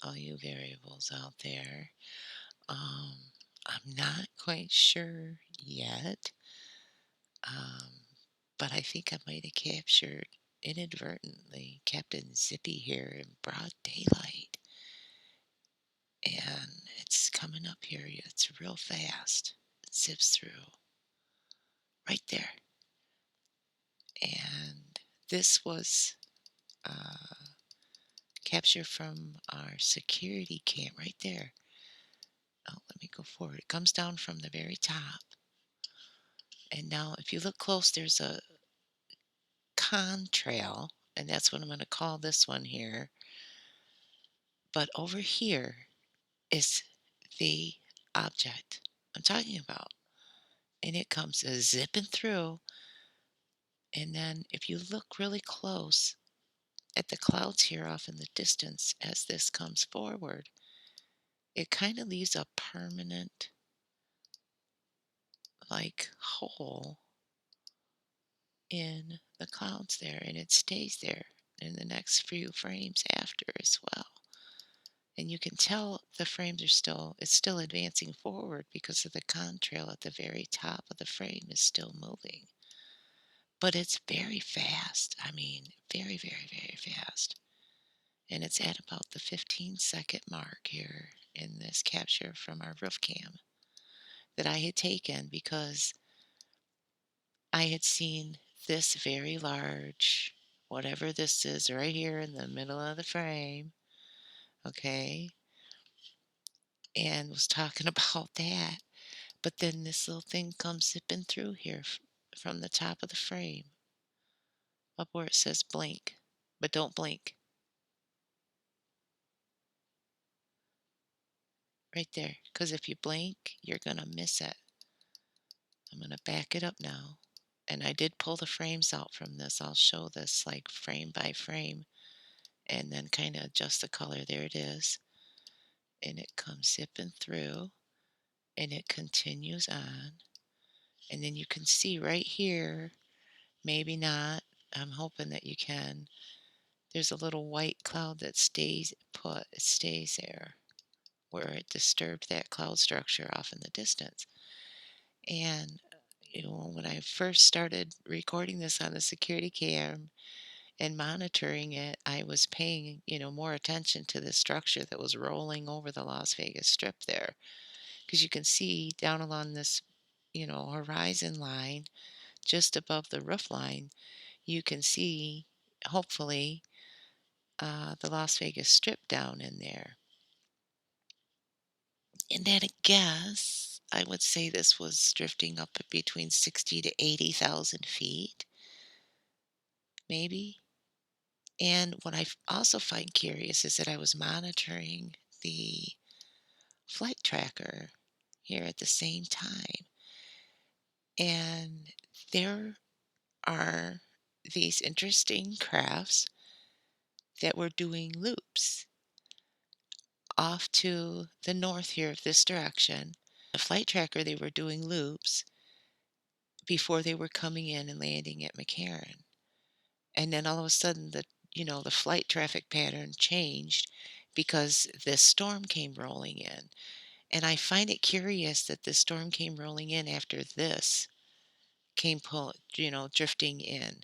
all you variables out there. Um, I'm not quite sure yet, um, but I think I might have captured inadvertently Captain Zippy here in broad daylight. And it's coming up here. It's real fast. It zips through right there. And this was captured from our security cam right there. Oh, let me go forward. It comes down from the very top. And now, if you look close, there's a contrail, and that's what I'm going to call this one here. But over here is the object I'm talking about. And it comes zipping through. And then, if you look really close at the clouds here off in the distance as this comes forward, it kind of leaves a permanent, like, hole in the clouds there, and it stays there in the next few frames after as well. And you can tell the frames are it's still advancing forward because of the contrail at the very top of the frame is still moving. But it's very fast. I mean, very, very, very fast. And it's at about the 15-second mark here in this capture from our roof cam that I had taken because I had seen this very large, whatever this is, right here in the middle of the frame, okay, and was talking about that. But then this little thing comes zipping through here from the top of the frame up where it says blink, but don't blink. Right there. Because if you blink, you're going to miss it. I'm going to back it up now. And I did pull the frames out from this. I'll show this like frame by frame and then kind of adjust the color. There it is. And it comes zipping through and it continues on. And then you can see right here, maybe not. I'm hoping that you can. There's a little white cloud that stays put. It stays there where it disturbed that cloud structure off in the distance. And when I first started recording this on the security cam and monitoring it, I was paying, more attention to the structure that was rolling over the Las Vegas Strip there. Because you can see down along this, horizon line, just above the roof line, you can see, hopefully, the Las Vegas Strip down in there. And at a guess, I would say this was drifting up at between 60 to 80,000 feet, maybe. And what also find curious is that I was monitoring the flight tracker here at the same time. And there are these interesting crafts that were doing loops off to the north here of this direction. The flight tracker, they were doing loops before they were coming in and landing at McCarran. And then all of a sudden the flight traffic pattern changed because this storm came rolling in. And I find it curious that this storm came rolling in after this drifting in.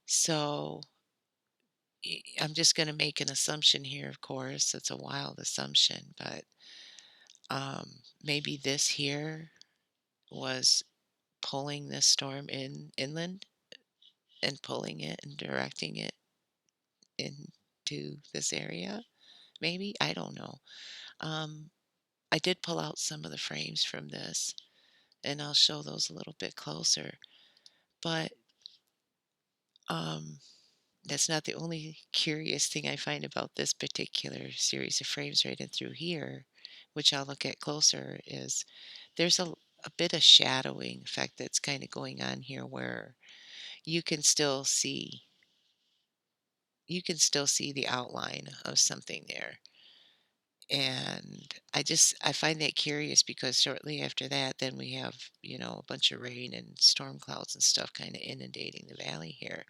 So I'm just going to make an assumption here, of course. It's a wild assumption, but maybe this here was pulling this storm inland and pulling it and directing it into this area. Maybe I don't know. Um, I did pull out some of the frames from this, and I'll show those a little bit closer. But um, that's not the only curious thing I find about this particular series of frames right in through here, which I'll look at closer, is there's a bit of shadowing effect that's kind of going on here where you can still see the outline of something there. And I find that curious because shortly after that, then we have, a bunch of rain and storm clouds and stuff kind of inundating the valley here.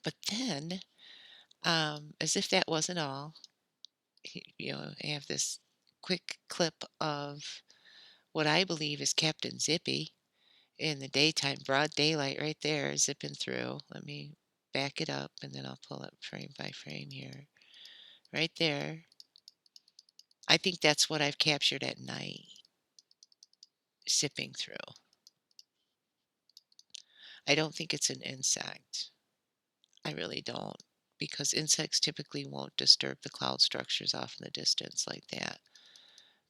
But then, as if that wasn't all, I have this quick clip of what I believe is Captain Zippy in the daytime, broad daylight right there, zipping through. Let me back it up and then I'll pull up frame by frame here. Right there. I think that's what I've captured at night, zipping through. I don't think it's an insect. I really don't, because insects typically won't disturb the cloud structures off in the distance like that.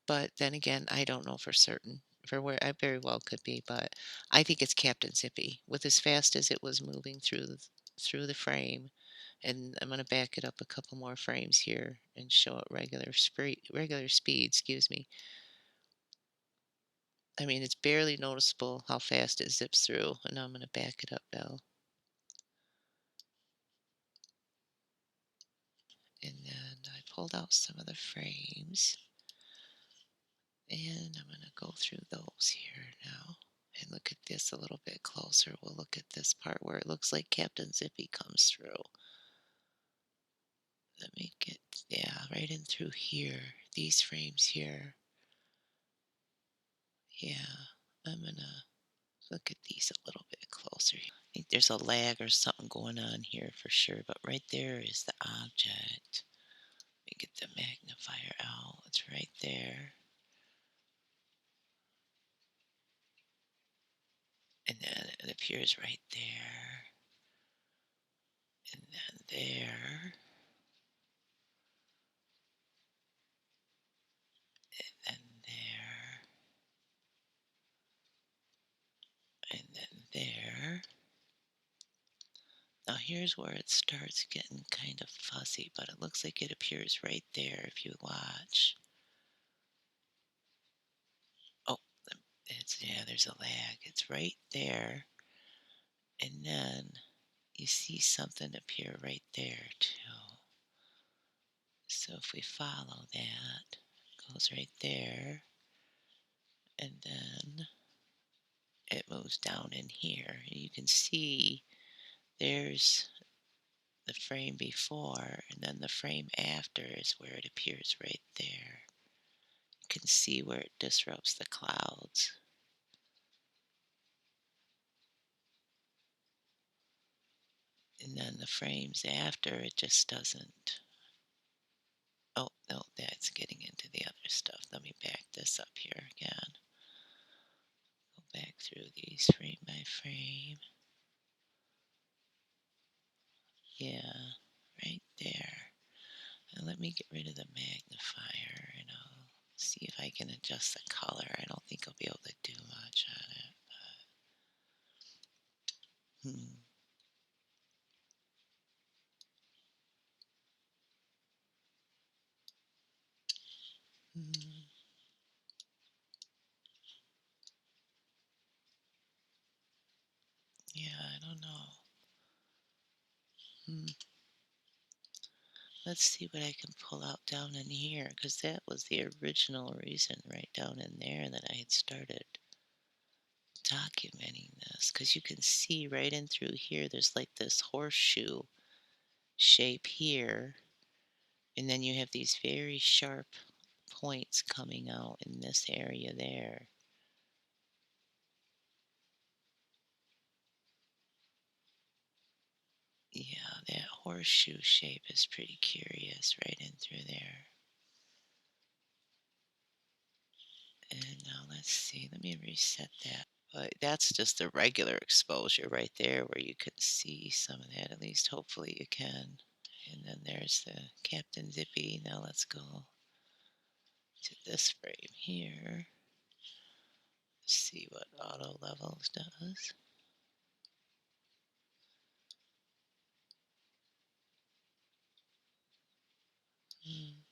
But then again, I don't know for certain. For where I very well could be, but I think it's Captain Zippy with as fast as it was moving through the frame. And I'm gonna back it up a couple more frames here and show it regular speed, excuse me. I mean, it's barely noticeable how fast it zips through, and I'm gonna back it up now. And then I pulled out some of the frames, and I'm gonna go through those here now and look at this a little bit closer. We'll look at this part where it looks like Captain Zippy comes through. Let me get, yeah, right in through here. These frames here. Yeah, I'm gonna look at these a little bit closer. I think there's a lag or something going on here for sure, but right there is the object. Let me get the magnifier out. It's right there. And then it appears right there. And then there. And there. And then there. Now here's where it starts getting kind of fuzzy, but it looks like it appears right there if you watch. Oh, yeah, there's a lag. It's right there. And then you see something appear right there too. So if we follow that, it goes right there. And then it moves down in here. You can see there's the frame before, and then the frame after is where it appears right there. You can see where it disrupts the clouds. And then the frames after, it just doesn't. Oh, no, that's getting into the other stuff. Let me back this up here again. Go back through these frame by frame. Yeah, right there. And let me get rid of the magnifier and I'll see if I can adjust the color. I don't think I'll be able to do much on it. Hmm. Hmm. Yeah, I don't know. Hmm. Let's see what I can pull out down in here, because that was the original reason right down in there that I had started documenting this. Because you can see right in through here, there's like this horseshoe shape here, and then you have these very sharp points coming out in this area there. Yeah, that horseshoe shape is pretty curious right in through there. And now let's see, let me reset that. But that's just the regular exposure right there where you can see some of that, at least hopefully you can. And then there's the Captain Zippy. Now let's go to this frame here. See what auto levels does. Hmm.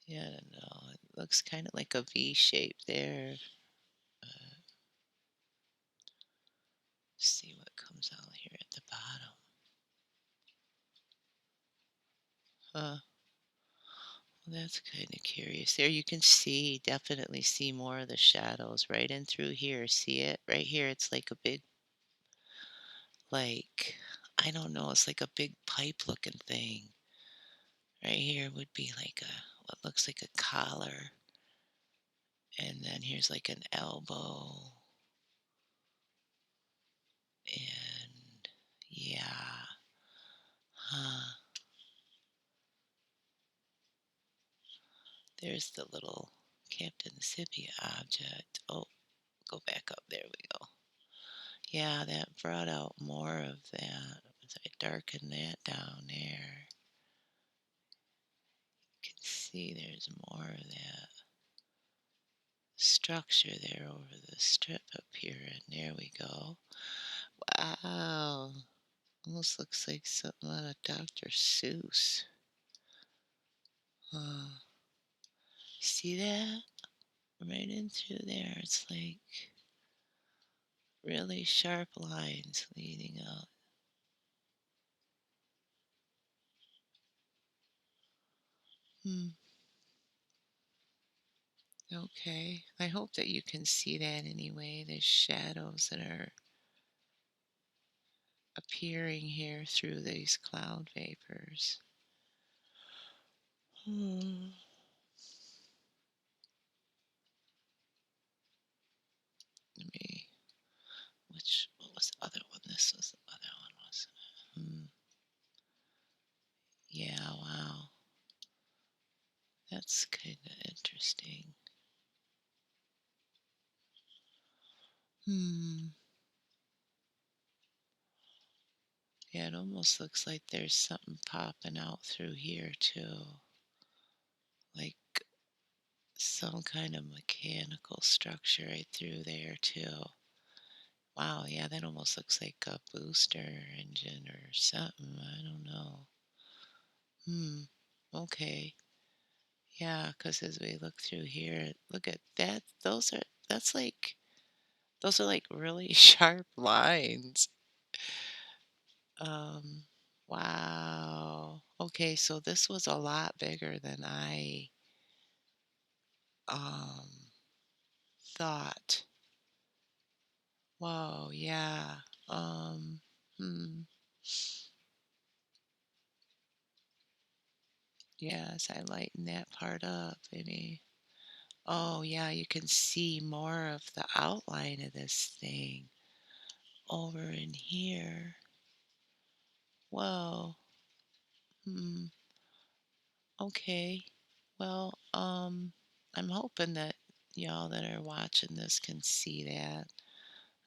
Yeah, I don't know. It looks kind of like a V shape there. Uh, see what comes out here at the bottom. Huh. Well, that's kind of curious. There you can see, definitely see more of the shadows right in through here. See it? Right here, it's like a big, like, I don't know, it's like a big pipe looking thing. Right here would be like a what looks like a collar, and then here's like an elbow, and yeah, huh. There's the little Captain Zippy object. Oh, go back up. There we go. Yeah, that brought out more of that. As I darken that down there, you can see there's more of that structure there over the strip up here. And there we go. Wow. Almost looks like something out of Dr. Seuss. Uh, see that? Right in through there. It's like really sharp lines leading out. Hmm. Okay. I hope that you can see that anyway. The shadows that are appearing here through these cloud vapors. Hmm. Let me. What was the other one? This was the other one, wasn't it? Hmm. Yeah, wow. That's kind of interesting. Hmm. Yeah, it almost looks like there's something popping out through here too. Like some kind of mechanical structure right through there too. Wow, yeah, that almost looks like a booster engine or something. I don't know. Hmm. Okay. Yeah, because as we look through here, look at that. That's like, those are like really sharp lines. Um, wow. Okay, so this was a lot bigger than I um thought. Whoa, yeah. Um, hmm. Yes, I lighten that part up, maybe. Oh, yeah, you can see more of the outline of this thing over in here. Whoa. Hmm. Okay. Well, I'm hoping that y'all that are watching this can see that.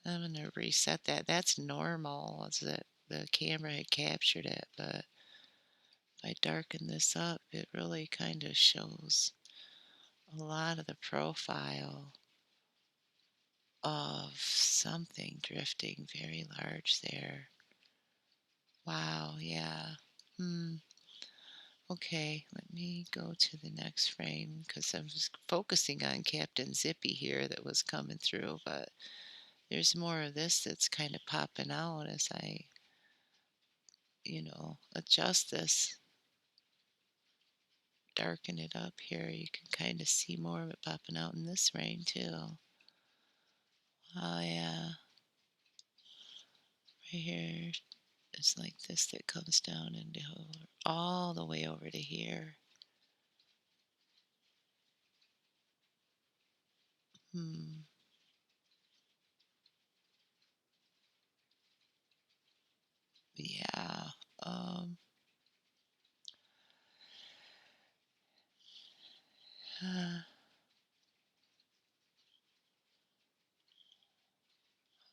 I'm gonna reset that. That's normal, as that the camera had captured it, but if I darken this up, it really kind of shows a lot of the profile of something drifting very large there. Wow, yeah. Hmm. Okay, let me go to the next frame because I was focusing on Captain Zippy here that was coming through, but there's more of this that's kind of popping out as I, adjust this, darken it up here. You can kind of see more of it popping out in this frame too. Oh, yeah. Right here, it's like this that comes down and all the way over to here. Hmm. Yeah. Um.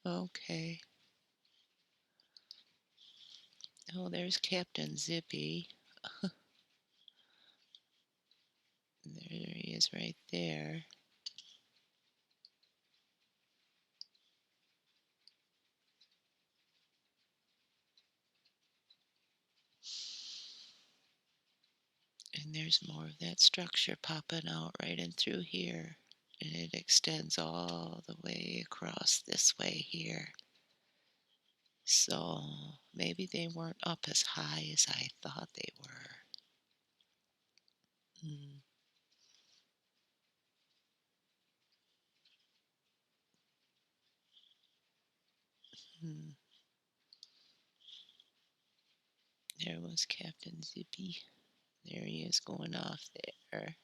Okay. Oh, there's Captain Zippy. There he is right there. And there's more of that structure popping out right in through here. And it extends all the way across this way here. So maybe they weren't up as high as I thought they were. Mm, mm. There was Captain Zippy. There he is going off there.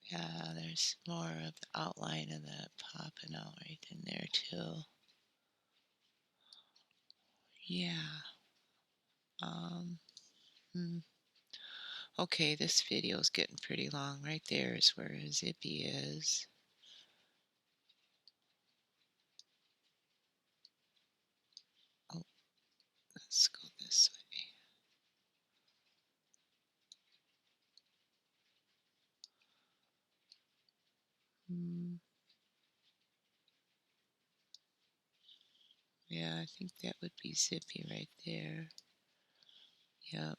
Yeah, there's more of the outline of that popping out right in there too. Yeah. Um. hmm. Okay, this video's getting pretty long. Right there is where Zippy is. Oh, let's go this way. Hmm. Yeah, I think that would be Zippy right there. Yep.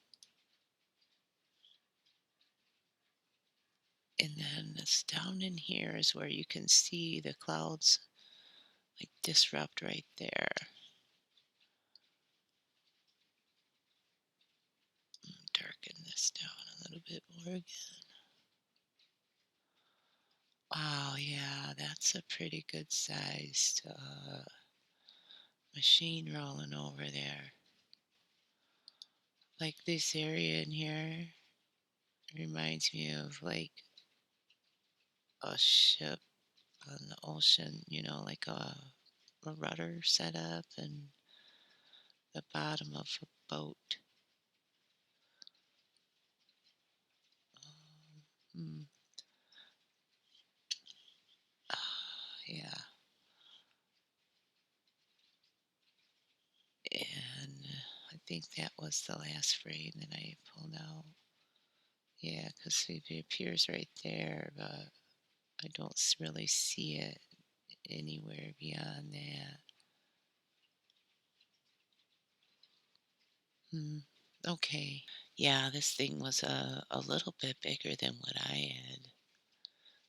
And then it's down in here is where you can see the clouds like disrupt right there. Darken this down a little bit more again. Wow, yeah, that's a pretty good sized machine rolling over there. Like this area in here reminds me of like a ship on the ocean, like a rudder setup and the bottom of a boat. Mm, yeah, and I think that was the last frame that I pulled out. Yeah, because it appears right there, but I don't really see it anywhere beyond that. Hmm. Okay. Yeah, this thing was a little bit bigger than what I had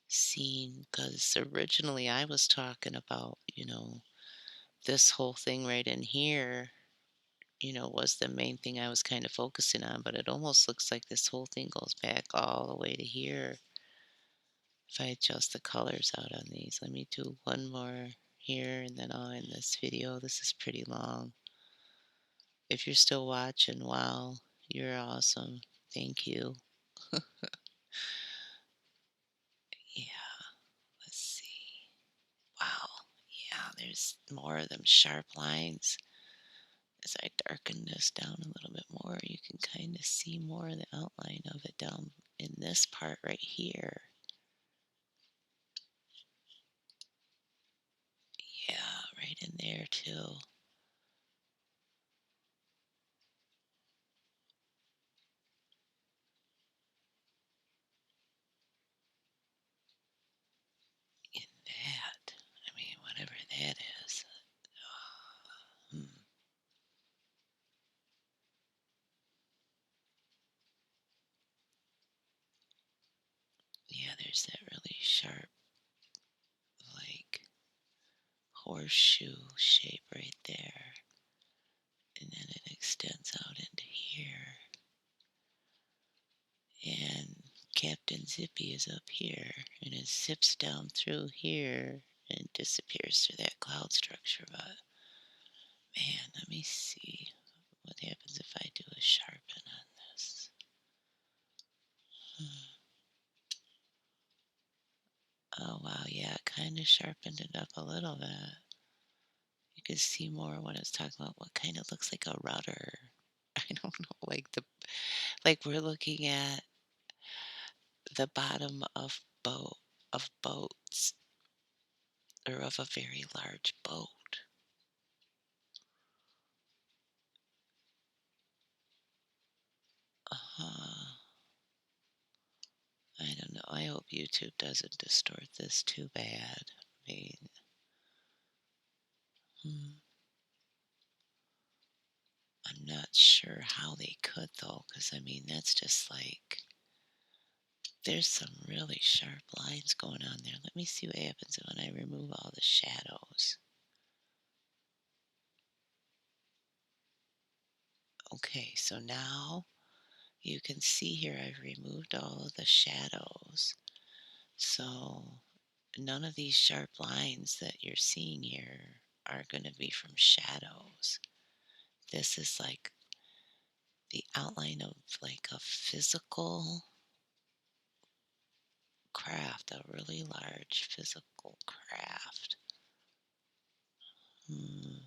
seen because originally I was talking about, this whole thing right in here, was the main thing I was kind of focusing on, but it almost looks like this whole thing goes back all the way to here. If I adjust the colors out on these, let me do one more here and then I'll end this video. This is pretty long. If you're still watching, wow, you're awesome. Thank you. Yeah, let's see. Wow. Yeah, there's more of them sharp lines. As I darken this down a little bit more, you can kind of see more of the outline of it down in this part right here. Yeah, right in there too. In that. I mean, whatever that is. Hmm. Yeah, there's that really sharp, like, horseshoe shape right there. And then it extends out into here. And Captain Zippy is up here, and it zips down through here and disappears through that cloud structure. But man, let me see what happens if I do a sharpen on this. Hmm. Oh wow, yeah, it kind of sharpened it up a little bit. You can see more what it's talking about. What kind of looks like a rudder. I don't know, like we're looking at the bottom of boats or of a very large boat. Uh-huh. I don't know. I hope YouTube doesn't distort this too bad. I mean, hmm, I'm not sure how they could though, because I mean, that's just like there's some really sharp lines going on there. Let me see what happens when I remove all the shadows. Okay, so now you can see here I've removed all of the shadows. So none of these sharp lines that you're seeing here are going to be from shadows. This is like the outline of like a physical craft, a really large physical craft. Hmm.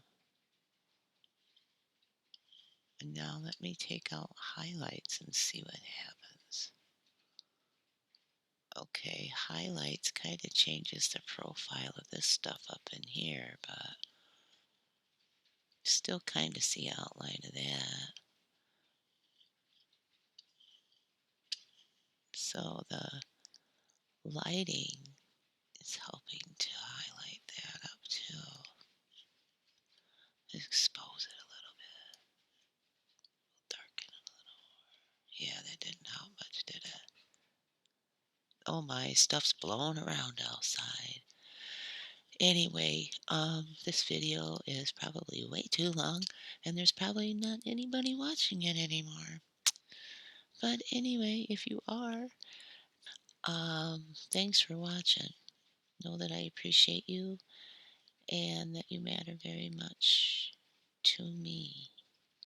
And now let me take out highlights and see what happens. Okay, highlights kind of changes the profile of this stuff up in here, but still kind of see outline of that. So the lighting is helping to highlight that up too. Expose it a little bit, darken it a little. Yeah, that didn't help much, did it? Oh my, stuff's blowing around outside. Anyway, this video is probably way too long, and there's probably not anybody watching it anymore. But anyway, if you are, thanks for watching. Know that I appreciate you and that you matter very much to me.